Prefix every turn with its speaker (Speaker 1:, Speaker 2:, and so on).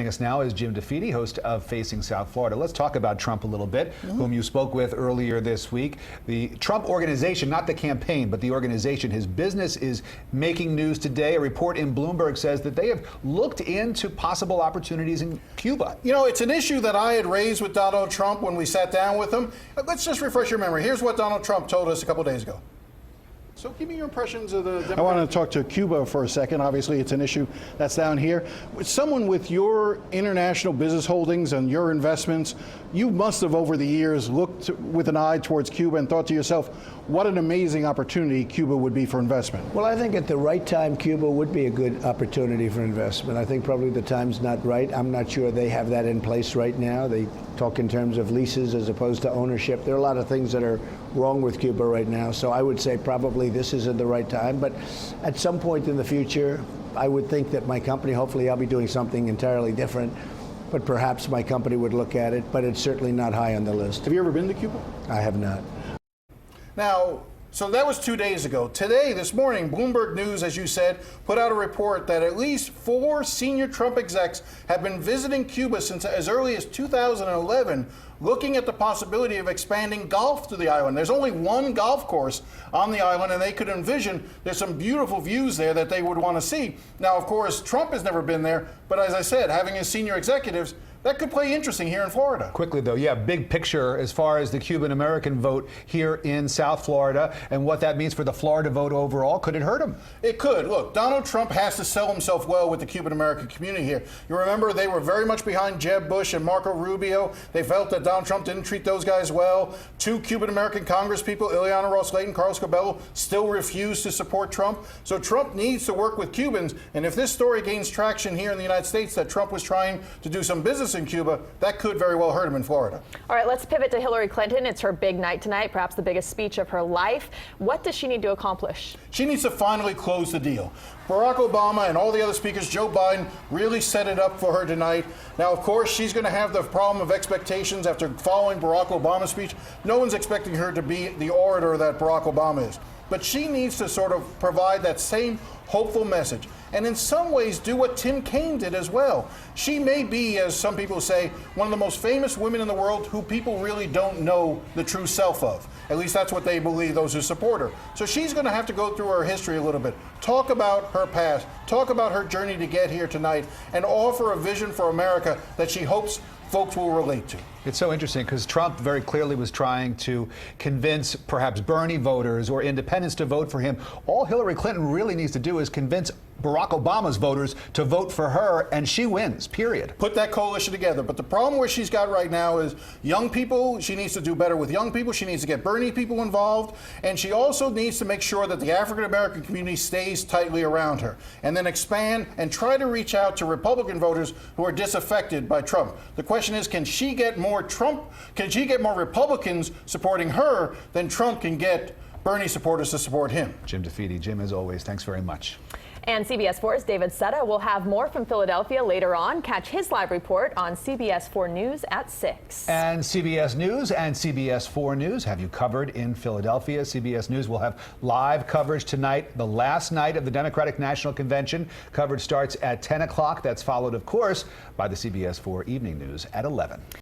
Speaker 1: Joining us now is Jim DeFede, host of Facing South Florida. Let's talk about Trump a little bit, whom you spoke with earlier this week. The Trump organization, not the campaign, but the organization, his business is making news today. A report in Bloomberg says that they have looked into possible opportunities in Cuba.
Speaker 2: You know, it's an issue that I had raised with Donald Trump when we sat down with him. Let's just refresh your memory. Here's what Donald Trump told us a couple days ago. So give me your impressions of the...
Speaker 3: I want to talk to Cuba for a second. Obviously, it's an issue that's down here. Someone with your international business holdings and your investments, you must have over the years looked with an eye towards Cuba and thought to yourself, what an amazing opportunity Cuba would be for investment.
Speaker 4: Well, I think at the right time, Cuba would be a good opportunity for investment. I think probably the time's not right. I'm not sure they have that in place right now. They talk in terms of leases as opposed to ownership. There are a lot of things that are wrong with Cuba right now. So I would say probably this isn't the right time. But at some point in the future, I would think that my company, hopefully I'll be doing something entirely different, but perhaps my company would look at it. But it's certainly not high on the list.
Speaker 3: Have you ever been to Cuba?
Speaker 4: I have not.
Speaker 2: Now, so that was 2 days ago. Today, this morning, Bloomberg News, as you said, put out a report that at least 4 senior Trump execs have been visiting Cuba since as early as 2011, looking at the possibility of expanding golf to the island. There's only one golf course on the island, and they could envision there's some beautiful views there that they would want to see. Now, of course, Trump has never been there, but as I said, having his senior executives, that could play interesting here in Florida.
Speaker 1: Quickly, though, yeah, big picture as far as the Cuban-American vote here in South Florida and what that means for the Florida vote overall. Could it hurt him?
Speaker 2: It could. Look, Donald Trump has to sell himself well with the Cuban-American community here. You remember they were very much behind Jeb Bush and Marco Rubio. They felt that Donald Trump didn't treat those guys well. 2 Cuban-American congresspeople, Ileana Ross-Layton, Carlos Cabello, still refused to support Trump. So Trump needs to work with Cubans. And if this story gains traction here in the United States that Trump was trying to do some business in Cuba, that could very well hurt him in Florida.
Speaker 5: All right, let's pivot to Hillary Clinton. It's her big night tonight, perhaps the biggest speech of her life. What does she need to accomplish?
Speaker 2: She needs to finally close the deal. Barack Obama and all the other speakers, Joe Biden, really set it up for her tonight. Now, of course, she's going to have the problem of expectations after following Barack Obama's speech. No one's expecting her to be the orator that Barack Obama is. But she needs to sort of provide that same hopeful message. And in some ways do what Tim Kaine did as well. She may be, as some people say, one of the most famous women in the world who people really don't know the true self of. At least that's what they believe, those who support her. So she's going to have to go through her history a little bit, talk about her past, talk about her journey to get here tonight, and offer a vision for America that she hopes folks will relate to.
Speaker 1: It's so interesting because Trump very clearly was trying to convince perhaps Bernie voters or independents to vote for him. All Hillary Clinton really needs to do is convince Barack Obama's voters to vote for her, and she wins, period.
Speaker 2: Put that coalition together. But the problem where she's got right now is young people. She needs to do better with young people. She needs to get Bernie people involved. And she also needs to make sure that the African-American community stays tightly around her. And then expand and try to reach out to Republican voters who are disaffected by Trump. The question is, can she get more Republicans supporting her than Trump can get Bernie supporters to support him?
Speaker 1: Jim DeFede. Jim, as always, thanks very much.
Speaker 5: And CBS4's David Setta will have more from Philadelphia later on. Catch his live report on CBS4 News at 6.
Speaker 1: And CBS News and CBS4 News have you covered in Philadelphia. CBS News will have live coverage tonight, the last night of the Democratic National Convention. Coverage starts at 10 o'clock. That's followed, of course, by the CBS4 Evening News at 11.